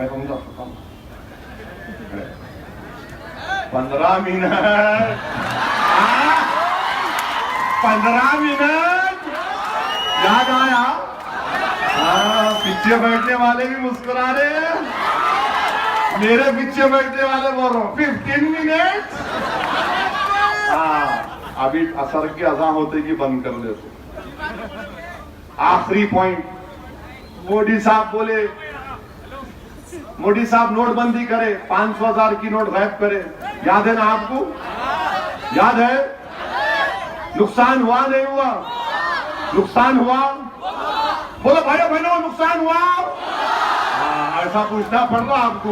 मैं कहूँगा 15 minute, 15 minute याद आया। पीछे बैठने वाले भी मुस्कुरा रहे हैं, मेरे पीछे बैठने वाले बोल रहा हूँ 15 मिनट। अभी असर की अजा होते कि बंद कर देते। आखिरी पॉइंट, मोदी साहब बोले, मोदी साहब नोटबंदी करे, 500,000 की नोट गायब करे। याद है ना आपको? याद है? नुकसान हुआ नहीं हुआ? नुकसान हुआ? बोलो भाइयों बहनों, नुकसान हुआ? ऐसा पूछना पड़ रहा आपको।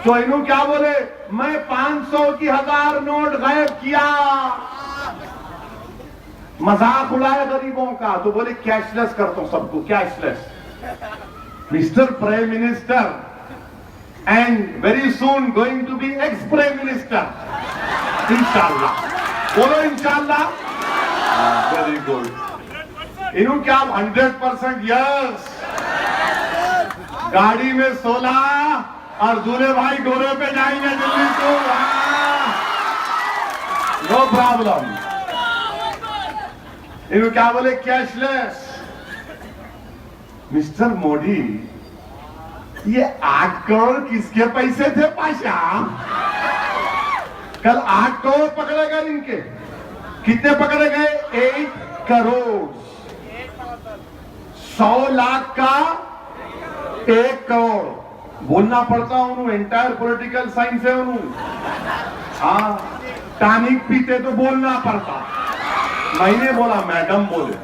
तो इन्हों क्या बोले, मैं 500 की 1000 नोट गायब किया, मजाक उड़ाया गरीबों का। तो बोले कैशलेस करता हूं सबको, cashless. Mister prime minister and very soon going to be ex prime minister, इंशाल्लाह। बोलो इंशाल्लाह। Very good. इन्हों क्या 100% यस। गाड़ी में 16 और दूल्हे भाई डोरे पे जाएंगे दिल्ली को, नो प्रॉब्लम। इन्हों क्या बोले कैशलेस। मिस्टर मोदी, ये 8 करोड़ किसके पैसे थे पाशा? कल 8 करोड़ पकड़े गए इनके। कितने पकड़े गए? 8 करोड़। 100 लाख का 1 करोड़। बोलना पड़ता उन्होंने, एंटायर पॉलिटिकल साइंस है उन्होंने। टॉनिक पीते तो बोलना पड़ता। मैंने बोला, मैडम बोले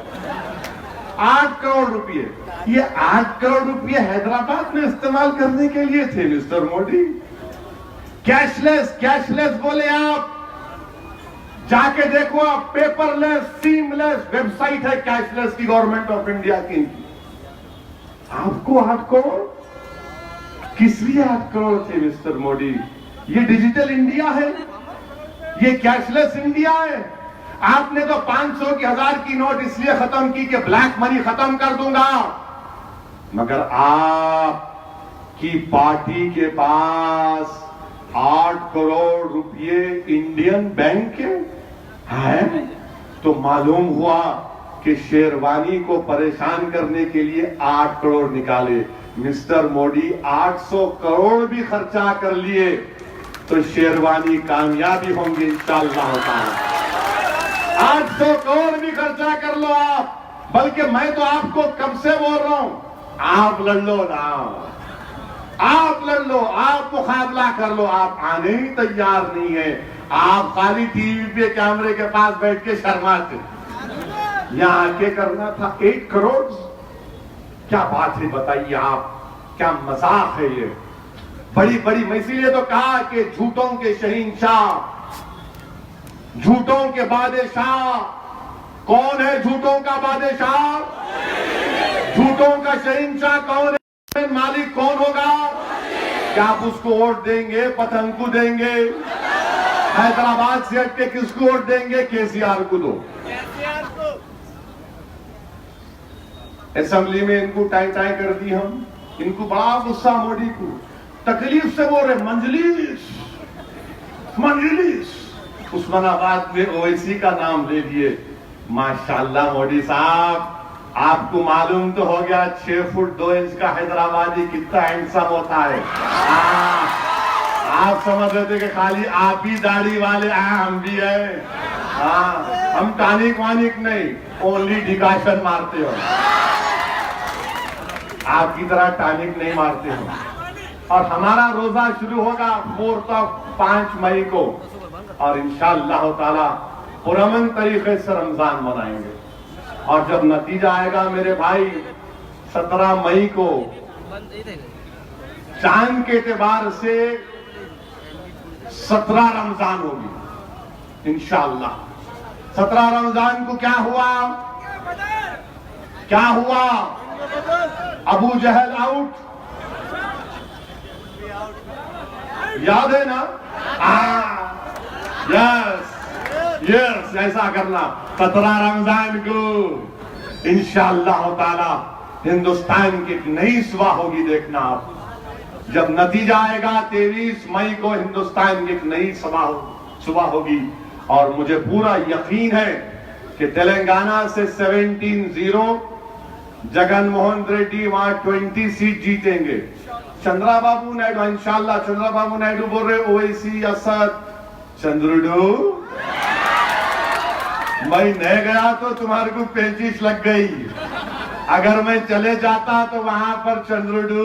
8 करोड़ रुपए। ये 8 करोड़ रुपए हैदराबाद में इस्तेमाल करने के लिए थे मिस्टर मोदी। कैशलेस, कैशलेस बोले आप। जाके देखो आप, पेपरलेस, सीमलेस वेबसाइट है कैशलेस की, गवर्नमेंट ऑफ इंडिया की। आपको 8 करोड़ किस लिए 8 करोड़ थे मिस्टर मोदी? ये डिजिटल इंडिया है, ये कैशलेस इंडिया है। आपने तो 500 की 1000 की नोट इसलिए खत्म की कि ब्लैक मनी खत्म कर दूंगा, मगर आपकी पार्टी के पास 8 करोड़ रुपए इंडियन बैंक के हैं। तो मालूम हुआ कि शेरवानी को परेशान करने के लिए 8 करोड़ निकाले। मिस्टर मोदी 800 करोड़ भी खर्चा कर लिए तो शेरवानी कामयाबी होंगे इंशाअल्लाह ताला। 800 करोड़ भी खर्चा कर लो आप, बल्कि मैं तो आपको कब से बोल रहा हूं, आप लड़ लो ना, आप लड़ लो, आप मुकाबला कर लो। आप आने ही तैयार नहीं है, आप खाली टीवी पे कैमरे के पास बैठ के शर्माते। यहां आके करना था 8 करोड़। क्या बात है बताइए आप, क्या मजाक है ये। बड़ी बड़ी, मैं इसीलिए तो कहा कि झूठों के शहींशाह, झूठों के बादशाह। कौन है झूठों का बादशाह? झूठों का शहींशाह कौन है? मालिक कौन होगा? क्या आप उसको वोट देंगे? पतंग को देंगे? हैदराबाद से हट के किसको वोट देंगे? केसीआर को दो। असेंबली में इनको टाई टाई कर दी हम। इनको बड़ा गुस्सा मोदी को, तकलीफ से बोल रहे मंजलिस मंजलिस। उस्मानाबाद में ओवैसी का नाम ले दिए। माशाल्लाह मोदी साहब, आपको मालूम तो हो गया 6 फुट 2 इंच का हैदराबादी कितना हैंडसम होता है। आप समझ रहे थे कि खाली आप ही दाढ़ी वाले, हम भी है। हम टॉनिक वानिक नहीं, ओनली डिकाशन मारते हो। आपकी तरह टॉनिक नहीं मारते हो। और हमारा रोजा शुरू होगा 5 मई को, और इंशाअल्लाह ताला पुरअमन तरीके से रमजान मनाएंगे। और जब नतीजा आएगा मेरे भाई 17 मई को, चांद के एतबार से 17 रमजान होगी इंशाअल्लाह। 17 रमजान को क्या हुआ? क्या हुआ? अबू जहल आउट, याद है ना? यस यस, ऐसा करना। 17 रमजान को इंशाअल्लाह ताला हिंदुस्तान की एक नई सुबह होगी, देखना आप। जब नतीजा आएगा 23 मई को हिंदुस्तान की एक नई सुबह होगी। और मुझे पूरा यकीन है कि तेलंगाना से 17-0 जगन मोहन रेड्डी वहां 20 सीट जीतेंगे। चंद्रबाबू नायडू, इंशाल्लाह चंद्रबाबू नायडू बोल रहे ओवैसी असद चंद्रुडू, मैं नहीं गया तो तुम्हारे को 35 लग गई। अगर मैं चले जाता तो वहां पर चंद्रुडू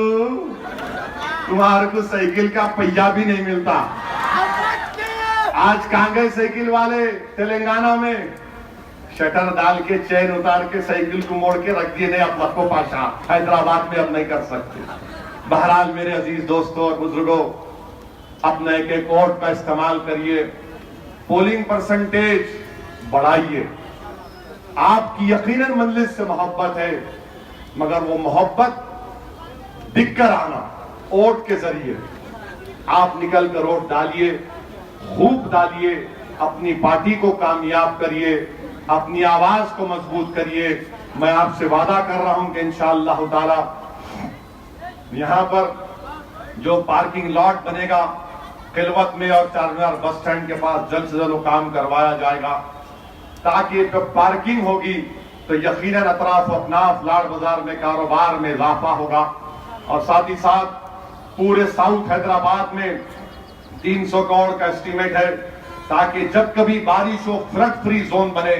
तुम्हारे को साइकिल का पहिया भी नहीं मिलता। आज कांग्रेस साइकिल वाले तेलंगाना में शटर डाल के चैन उतार के साइकिल को मोड़ के रख दिए, नहीं अब लक्को पाशा हैदराबाद में अब नहीं कर सकते। बहरहाल मेरे अजीज दोस्तों और बुजुर्गों, अपना एक एक वोट का इस्तेमाल करिए, पोलिंग परसेंटेज बढ़ाइए। आपकी यकीनन मंजिल से मोहब्बत है, मगर वो मोहब्बत दिख कर आना वोट के जरिए। आप निकल कर वोट डालिए, खूब डालिए, अपनी पार्टी को कामयाब करिए, अपनी आवाज को मजबूत करिए। मैं आपसे वादा कर रहा हूं कि इंशाअल्लाह ताला यहां पर जो पार्किंग लॉट बनेगा खिलवत में और चारमीनार बस स्टैंड के पास जल्द से जल्द काम करवाया जाएगा, ताकि जब पार्किंग होगी तो यकीनन अतराफ अफनाफ लाड़ बाजार में कारोबार में इजाफा होगा। और साथ ही साथ पूरे साउथ हैदराबाद में 300 करोड़ का एस्टीमेट है, ताकि जब कभी बारिश हो फ्लड फ्री जोन बने।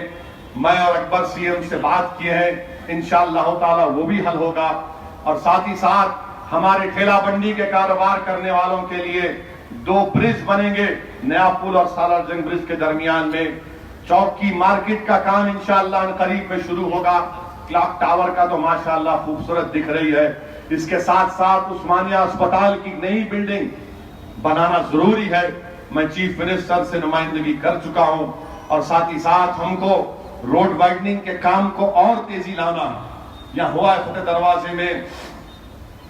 मैं और अकबर सीएम से बात किए हैं, इंशाअल्लाह ताला वो भी हल होगा। और साथ ही साथ हमारे ठेला बंडी के कारोबार करने वालों के लिए 2 ब्रिज बनेंगे, नया पुल और सालारजंग ब्रिज के दरमियान में। चौकी मार्केट का काम इंशाअल्लाह करीब में शुरू होगा। क्लॉक टावर का तो माशाअल्लाह खूबसूरत दिख रही है। इसके साथ साथ उस्मानिया अस्पताल की नई बिल्डिंग बनाना जरूरी है। मैं चीफ मिनिस्टर से नुमाइंदगी कर चुका हूं। और साथ ही साथ हमको रोड वाइडनिंग के काम को और तेजी लाना। यहां हुआ है फतेह दरवाजे में,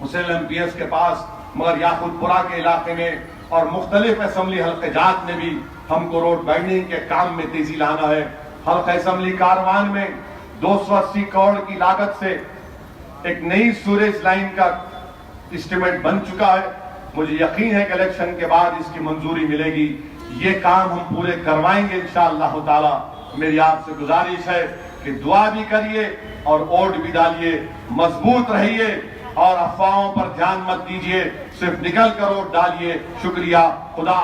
हुसैन एमपीएस के पास, मगर याकूतपुरा के इलाके में और मुख्तलिफ असेंबली हल्के जात में भी हमको रोड वाइडनिंग के काम में तेजी लाना है। हल्का असेंबली कारवान में 280 करोड़ की लागत से एक नई सूरेज लाइन का एस्टीमेट बन चुका है। मुझे यकीन है कि इलेक्शन के बाद इसकी मंजूरी मिलेगी। ये काम हम पूरे करवाएंगे इंशाअल्लाह ताला। मेरी आपसे गुजारिश है कि दुआ भी करिए और वोट भी डालिए, मजबूत रहिए और अफवाहों पर ध्यान मत दीजिए, सिर्फ निकल कर वोट डालिए। शुक्रिया, खुदा।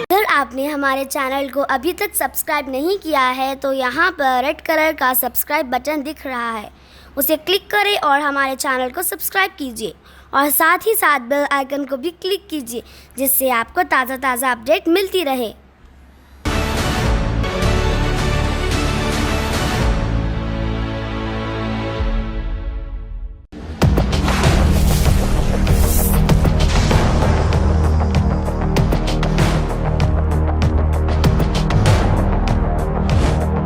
अगर आपने हमारे चैनल को अभी तक सब्सक्राइब नहीं किया है तो यहाँ पर रेड कलर का सब्सक्राइब बटन दिख रहा है, उसे क्लिक करें और हमारे चैनल को सब्सक्राइब कीजिए। और साथ ही साथ बेल आइकन को भी क्लिक कीजिए, जिससे आपको ताज़ा अपडेट मिलती रहे।